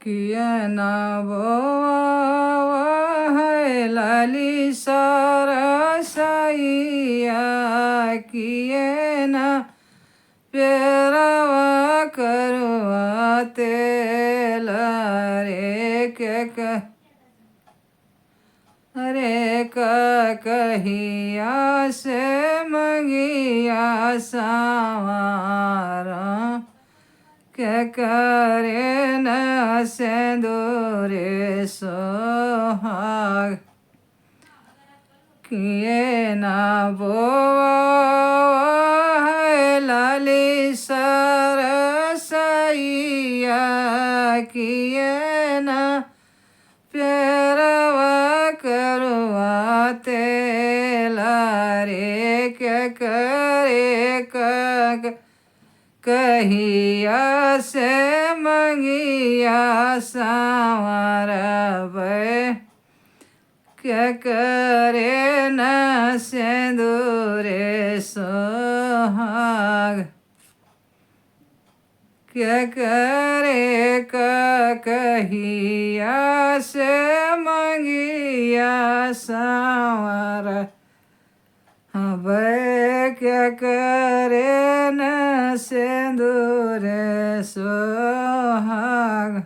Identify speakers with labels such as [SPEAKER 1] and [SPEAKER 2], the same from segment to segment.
[SPEAKER 1] किए ना बोवा है लाली सरसैया किए ना पेरवा करवा तेल रे कहिया से मंगिया सावारा के करे न सिंदूरे सोहाग किए ना बोवा है लाली सरसैया किए ना पेरवा करवा तेला रे के करे कहिया से मंगिया सावरा बे के करे न सिंदूरे सोहाग के करे कहिया से मंगिया सावरा हवे क्या करे न सिंदूर सोहाग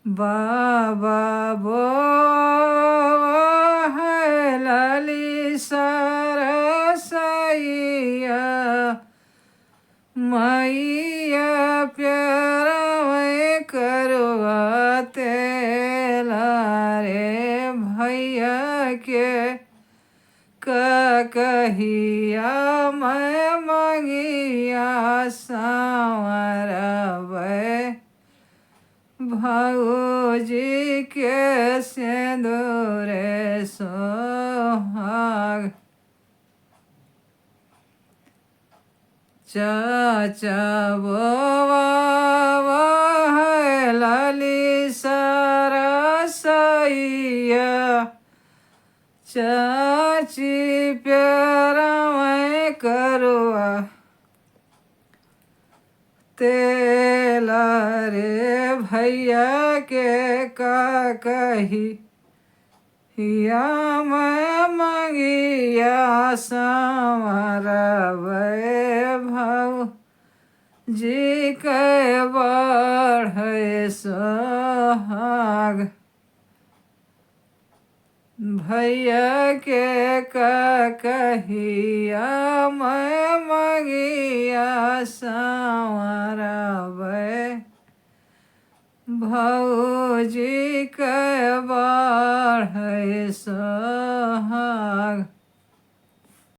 [SPEAKER 1] बाबा बो है लाली सरसैया मैया प्यारा मैं करवा तेला रे भैया के कहिया मैं मंगिया सावरा वे भाऊजी के सिंदूरे सोहाग चाचा बोवा है लाली सरसैया चाची प्यारा मैं करवा तेला रे भैया के कही या मैं मंगिया सावरा वे भाऊ जी के बढ़े सोहाग भैया के कहिया मैं मंगिया सावरा वे भाऊजी के बढ़े सोहाग भैया के कहिया मैं मंगिया सावरा वे भाऊजी के बढ़े सोहाग